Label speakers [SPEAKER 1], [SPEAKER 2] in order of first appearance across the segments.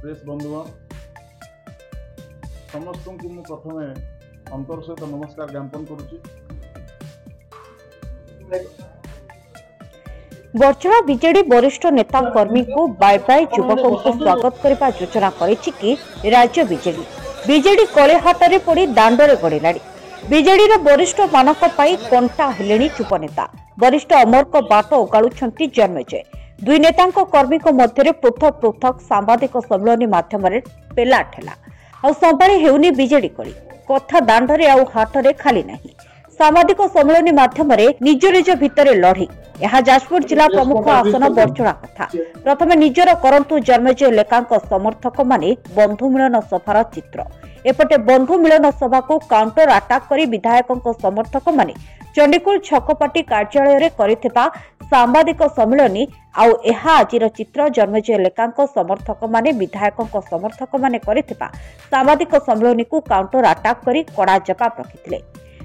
[SPEAKER 1] Press बंधुगण समस्त को मु प्रथमे अंतर सहित नमस्कार ज्ञापन करुच्ची।
[SPEAKER 2] बर्चणा बीजेडी वरिष्ठ नेता कर्मी को बाय बाय युवकों को स्वागत करने योजना कि राज्य बीजेडी बीजेडी कले हाथ में पड़ी दांडे गड़िला। बीजेडी वरिष्ठ मानक कंटा हेले चुप नेता वरिष्ठ अमर को बाट ओगाड़ुंट जन्मजय। दुई नेता कर्मी मध्य पृथक पृथक सांबादिक सम्मेलन मध्यम पेला ठेला आ संभाली हेउनी बीजेडी कली कथा दांडे आउ हाथ में खाली नहीं। सांबादिक सम्मेलन मध्यम निज निज भितर लड़ी यह जाजपुर जिला प्रमुख आसन बर्चणा कथा। प्रथम निजर करंतु जन्मजय लेखा समर्थक माने बंधु मिलन सभार चित्र। एपटे बंधु मिलन सभा को काउंटर अटाक करी विधायकों समर्थक माने चंडीगढ़ छकपाटी कार्यालय करिथिबा सांबादिक सम्मेलन आउ एहा आजिर चित्र। जन्मजय लेखा समर्थक माने विधायकों समर्थक माने करिथिबा सांबादिक सम्मेलन को काउंटर अटाक करी कड़ा जवाब रखिथिले।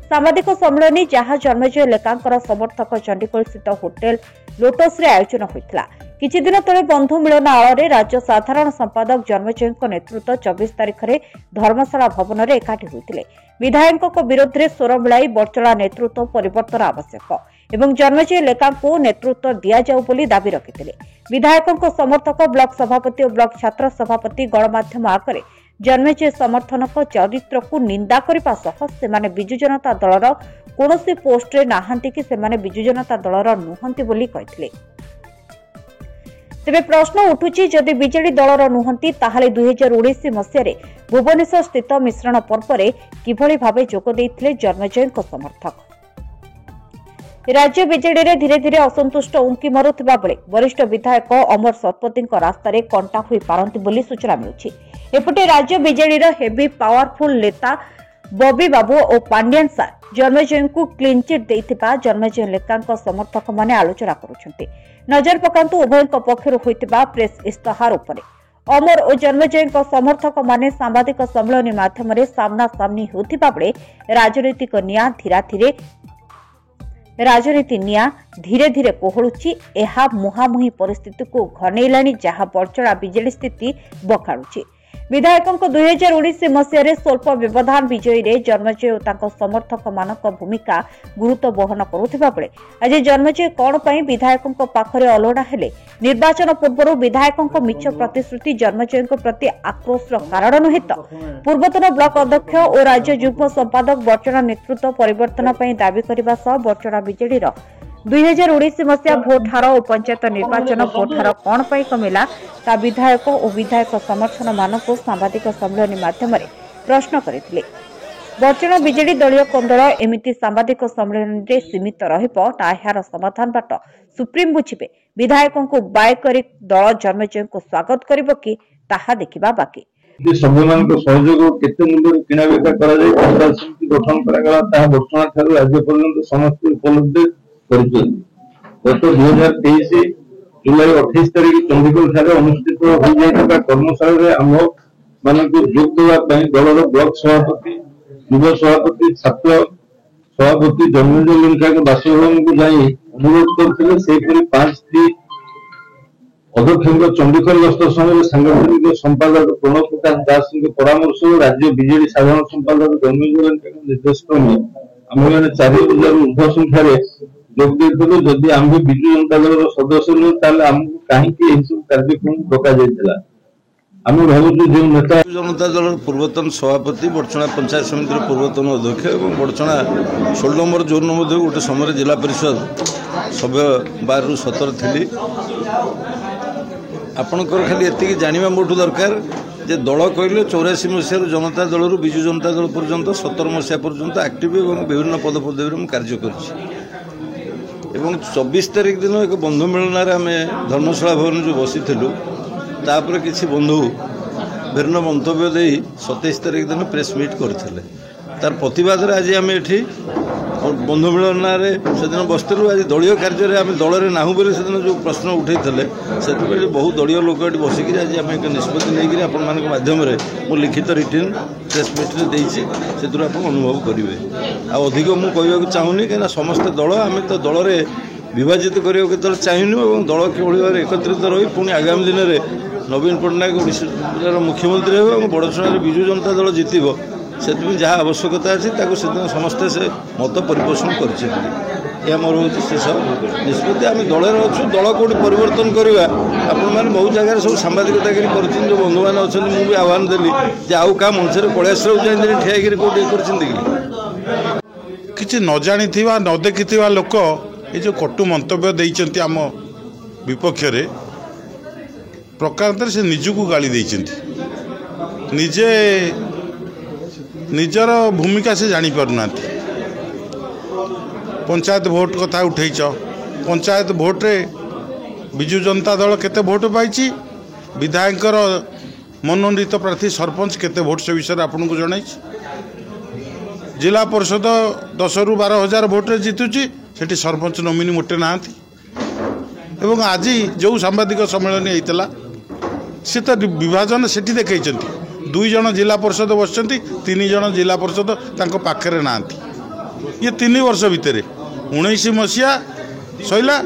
[SPEAKER 2] सांबादिक सम्मेलन जहां जन्मजय लेखा समर्थक चंडीगढ़ स्थित होटेल लोटस रे आयोजन होइथिला। किछि दिन तले बंधु मिलन आଳରେ राज्य साधारण संपादक जन्मजय नेतृत्व 24 तारिख में धर्मशाला भवन में एकाठी होइथिले। विधायकों विरोध में स्वर मिलाई बर्चणा नेतृत्व परिवर्तन आवश्यक एवं जन्मजय लेखा को नेतृत्व दिया जाऊ बोली दाबी रखिथिले। विधायकों समर्थक ब्लॉक सभापति और ब्लॉक छात्र सभापति गणमाध्यम आगे जन्मजय समर्थनक चरित्र को निंदा करने सह सेमाने बिजु जनता दलर कौनसी पोस्ट रे नाहांती कि सेमाने बिजु जनता दलर नुहंती बोली कहिथिले। तेबे प्रश्न उठुची जदि बीजेडी दलर नुहंती ताहाले 2019 मसीह भुवनेश्वर स्थित मिश्रण पर्व में किभली भावे जोग देइथिले जन्मजय समर्थक। राज्य बीजेडी रे धीरे धीरे असंतुष्ट उंकी मारुथिबा बेले वरिष्ठ विधायक अमर शतपथी रास्तार कंटा होई पारंती बोली सूचना मिलुछि। एपटे राज्य बीजेडी रो हेवी पावरफुल नेता बॉबी बाबू और पांड्यान सार जन्मजय को क्लीन चिट देइथिबा जन्मजय लेखा समर्थक माने आलोचना करुछन्ते। नजर पकांतु उभय पक्षर होइतिबा प्रेस इस्ताहार उपरे। अमर और जन्मजय समर्थक माने सांबादिक सम्मेलन माध्यम सामना सामनी होतिबा बेले राजनीति निया धीरे धीरे कोहलुची। एहा मुहामुही परिस्थिति को घनेलानी जहां बर्चणा बीजेडी स्थिति बखाड़ुची। विधायकों 2019 मसीह स्वल्प व्यवधान विजयी रे जन्मजय और समर्थक मानक भूमिका गुरुत्व बहन करुथिबा बेले आज जन्मजय कौन पई विधायकों पाखरे अलोड़ा हेले निर्वाचन पूर्व विधायकों मिछ प्रतिश्रुति जन्मजय प्रति आक्रोशर कारण नुहे तो पूर्वतन ब्लॉक अध्यक्ष और राज्य युग्म संपादक बर्चणा नेतृत्व परिवर्तन पई दाबी करबा सह बर्चणा बीजेडी 2019 मसीहा भोट हार और पंचायत निर्वाचन भोट हार कौन पाई कमिला ता विधायक और विधायक समर्थन मानक सांबादिक सम्मेलन माध्यम प्रश्न करथिले। बर्चणा बीजेडी दलीय कंदल एमिति सांबादिक सम्मेलन रे सीमित रहिबो ता एहार समाधान बाट सुप्रीम बुझिबे। विधायकों को बाय करी दल जन्मजय को स्वागत करिबो कि ताहा देखिबा बाकी।
[SPEAKER 3] सभ्यमान सहयोग केते मूल्य किना बेचा करा जाय पंचायत समिति गठन करा गला ता बर्चणा ठारू राज्य पर्यंत समस्त उपलब्ध गत 2023 जुलाई 28 तारिख चंडीगढ़ अनुष्ठित हो कर्मशाला आम मानक जोग देवाई दलर ब्लॉक सभापति युव सभापति छात्र सभापति जन्मजय लेखा बासभवन को जाई अनुरोध करते 5 अध्यक्ष चंडीगढ़ गस्त समय सांगठनिक संपादक प्रणव प्रकाश दास परामर्श राज्य बीजेडी साधारण संपादक जन्मजय निर्देश क्रमे आम मैंने 4000 ऊर्ध संख्यार जोग देते जदि आम विजु जनता दल सदस्य नुह आमको कहीं कार्यक्रम डक आम भावुँ जो नेता
[SPEAKER 4] जनता दल पूर्वतन सभापति बर्चणा पंचायत समिति पूर्वतन अध्यक्ष और बर्चणा 16 नंबर जोन मध्य गोटे समय जिला परिषद सभ्य 12 ରୁ 17 थी। आपणकर खाली एति जाना मोटू दरकार जे दल कहले 84 मसीह जनता दल विजु जनता दल पर्यंत 17 मसीहा पर्यंत एक्टिव और विभिन्न पदपदवी में कार्य कर 24 तारिख दिन एक बंधु मिलन आम धर्मशाला भवन जो बसी तापर किसी बंधु भिन्न मंतव्य दे 27 तारिख दिन प्रेस मीट करते तार प्रतिवाद आज आम ये बंधु मिलन से दिन बसलु। आज दलीय कार्य आम दल ना बोले से दिन जो प्रश्न उठे से बहुत दलीय लोक ये बसिक आज आम एक निष्पत्ति नहीं आपण माध्यम मुझे लिखित रिटर्न प्रेस मीट देसी से आप अनुभव करेंगे। अधिक मुझे चाहूनी कहीं समस्त दल आम तो दल में विभाजित करने के चाहिए दल किभली भाव एकत्रित रही पुणी आगामी दिन में नवीन पट्टनायक ओडिशार मुख्यमंत्री हे और बड़चुनार विजु जनता दल जितब से जहाँ आवश्यकता अच्छी समस्ते से मत परिपोषण कर मोर हूँ शेष निष्पत्ति आम दल अच्छु दल कौटी परिवर्तन करवा आपण मैंने बहुत जगह सब सांबादिकता कर जो बंधु मैंने अच्छा मुझे आह्वान देली आउ क्या मंच में पलैस ठिया कौटी कर
[SPEAKER 5] किसी न जानी न देखि लोक ये जो कटु मंतव्य देइचंती आम विपक्ष प्रकार से निजक गाली देइचंती निजे निजर भूमिका से जानी पारुना पंचायत भोट कथा उठेच पंचायत भोट रे विजु जनता दल केते भोट पाई विधायकर मनोनीत प्रार्थी सरपंच केते भोट से विषय आपन को जणाई जिला परिषद 10 ରୁ 12 हजार भोट रे जीतुची सेठी सरपंच नोमिनी मोटे नांती एवं आज जो सांबादिक सम्मेलन होता सी तो विभाजन सेठी देखते 2 जन जिला परिषद बसचंती 3 जन जिला परिषद तांको पाखरे नांती ये 3 वर्ष भितर 19 मसीहा सैला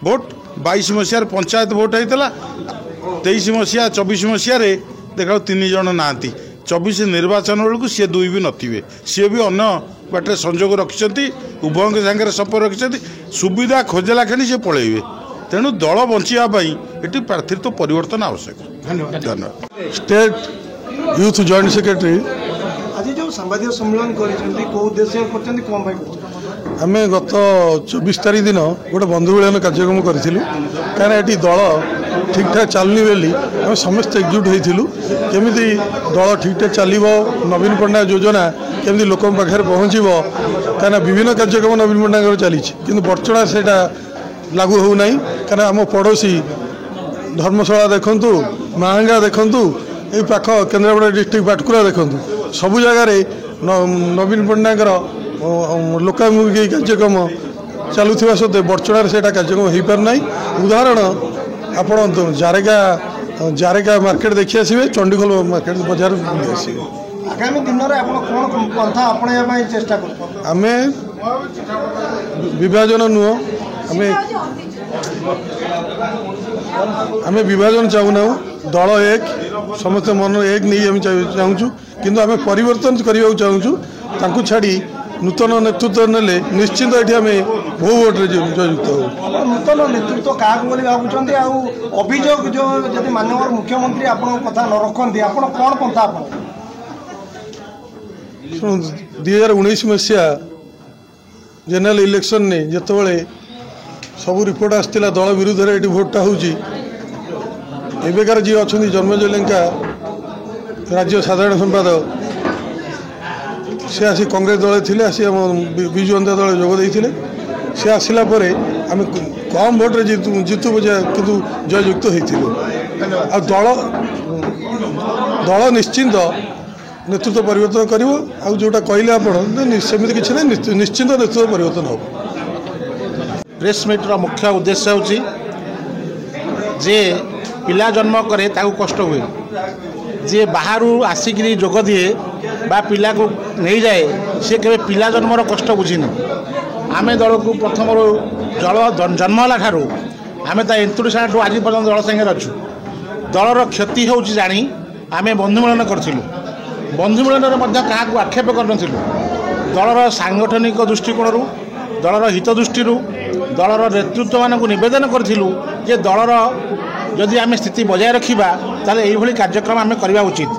[SPEAKER 5] भोट 22 मसीह पंचायत भोट होता 23 मसीहा 24 मसीह देखा 3 जन नांती 24 निर्वाचन बेलू सी 2 भी नथिबे सी भी अन्य बाटे संजोग रखिंट उभयों के सागर संपर्क रखिंट सुविधा खोजला खेणी सी पलैबे तेणु दल बचापी ये प्रार्थित्व परिवर्तन आवश्यक। धन्यवाद।
[SPEAKER 6] स्टेट यूथ जॉइंट सेक्रेटरी
[SPEAKER 7] आज जो सांबादिक सम्मेलन उद्देश्य
[SPEAKER 6] आम गत 24 तारीख दिन गोटे बंधु मिलन कार्यक्रम करूँ कहीं ये दल ठीक ठाक चलनी बोली आम समस्त एकजुट होइथिलु केमिति दल ठीक ठाक चलो नवीन पट्टनायक योजना केमिति लोक पाखे पहुँचब कहीं विभिन्न कार्यक्रम नवीन पट्टनायक चली कि बर्चणा से लागू हो ना कहीं आम पड़ोसी धर्मशाला देखु माहांगा देखु ये पाख केन्द्रापड़ा डिस्ट्रिक्ट पाटकुरा देखु सबु जगार नवीन पट्टनायक लोकाभिमुखी कार्यक्रम चलुवा सत्वे बर्चणार से कार्यक्रम हो पारना उदाहरण आप जारेगा मार्केट देखी आसवे चंडीखोल मार्केट बाजार बुली आसवे
[SPEAKER 7] आगामी दिन में पंथा अपनाई चेष्टा
[SPEAKER 6] आम विभाजन नुह आम विभाजन चाहूना दल एक समस्त मन एक नहीं आम चाहूँ किंतु आम परिवर्तन करने चाहूँ छाड़ी नूतन नेतृत्व नेले निश्चित ये आम बहु भोटे जयुक्त हो
[SPEAKER 7] नूतन नेतृत्व क्या भावुं अभियोग जो जब माननीय मुख्यमंत्री आप कथा न रखती आप कौन पंथा
[SPEAKER 6] शुणु 2019 मसीहा जेनेल इलेक्शन ने जितेबाला सबू रिपोर्ट आसाला दल विरुद्ध ये भोटा होबेकार जी अच्छा जन्मजय लेंका राज्य साधारण संपादक सी आसी कांग्रेस दल थे आसी विजु जनता दल जोगदे सी आसला आम कम भोटे जितु किंतु जययुक्त होती दल निश्चिंत नेतृत्व परिवर्तन कर जोटा कहले आपमि किसी ना निश्चिंत नेतृत्व परिवर्तन हो।
[SPEAKER 8] प्रेस मीटर मुख्य उद्देश्य हूँ जे पिला जन्म करे ताकू कष्ट हुए जे बाहर आसिक जोग दिए बा पिला को नहीं जाए सी के पिला जन्मर कष्ट बुझीनी आम दल को प्रथम जल जन्म ठारू आम एंतुड़ी साठ आज पर्यटन दल सागर अच्छु दलर क्षति हो जानी आम बंधु मिलन करूँ बंधु मिलन क्या आक्षेप कर दलर सांगठनिक दृष्टिकोण दलर हित दृष्टि दलर नेतृत्व मानक नवेदन करूँ जे दलर जदि आम स्थिति बजाय रखा ताले यही कार्यक्रम आम करवा उचित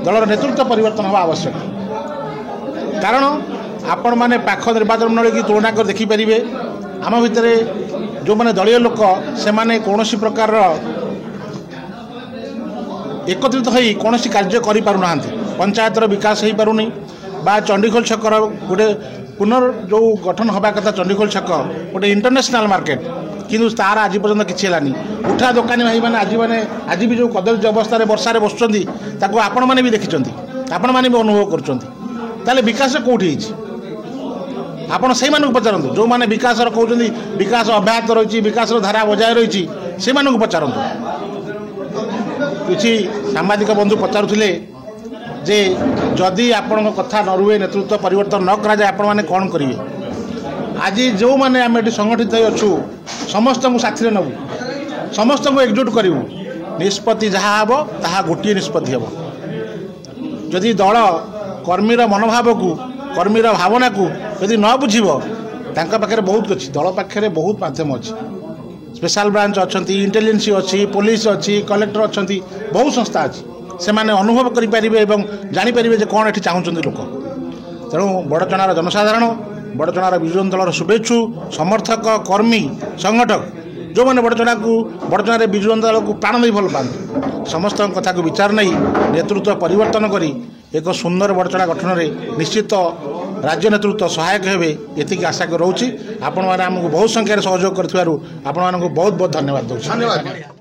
[SPEAKER 8] दलर नेतृत्व परिवर्तन होगा आवश्यक कारण आपण मैंने पाख निर्वाचन मंडल की तुलना कर देखिपारे आम भितर जो मैंने दलीय लोक से माने कौन प्रकार एकत्रित हो कौन कार्य करें पंचायतर विकास हो पारुनी बा चंडीखोल छकर गोटे पुनर् जो गठन हवा कथा चंडीखोल छक गोटे इंटरनेशनल मार्केट किंतु तार आज पर्यंत किसी है उठा दोकानी भाई मैंने आज भी जो कदर्य अवस्था वर्षार बसुँच आपण मैंने भी देखी आपण मैंने भी अनुभव कर विकास कौटी आपड़ से पचारतु जो मैंने विकास कहते विकास अब्याहत रही विकास धारा बजाय रही से पचारतु किसी सांबादिक बंधु पचारुले जे जदि आपण कथा न रुए नेतृत्व परिवर्तन न करा जाए आपण मैंने कौन करेंगे आज जो मैंने आम ये संगठित अच्छु समस्त को साथी नबू समस्त को एकजुट करूँ निष्पत्ति जहाँ हम ताहा गोटे निष्पत्ति हम जदि दल कर्मीर मनोभाव को कर्मीर भावना को यदि न बुझिब तांका पाखे बहुत अच्छी दल पाखे बहुत माध्यम अच्छी स्पेशल ब्रांच अच्छा इंटेलिजेंस अच्छी पुलिस अच्छी कलेक्टर अच्छा बहुत संस्था अच्छी से माने अनुभव करेंगे और जानीपर जे कौन ये चाहूँ लोक तेणु बड़चणार जनसाधारण बड़चणार विजु दलर शुभेच्छु समर्थक कर्मी संगठक जो मैंने बड़चणार विजु जनता दल को प्राण नहीं भल पाते समस्त कथा को विचार नहीं नेतृत्व परिवर्तन करी एक सुंदर बड़चଣା गठन में निश्चित राज्य नेतृत्व सहायक हेबे एतिक आशा कर रोची आपण माने हमको बहुत संख्यार सहयोग करथिबारु आपण मानको बहुत बहुत धन्यवाद दूँ।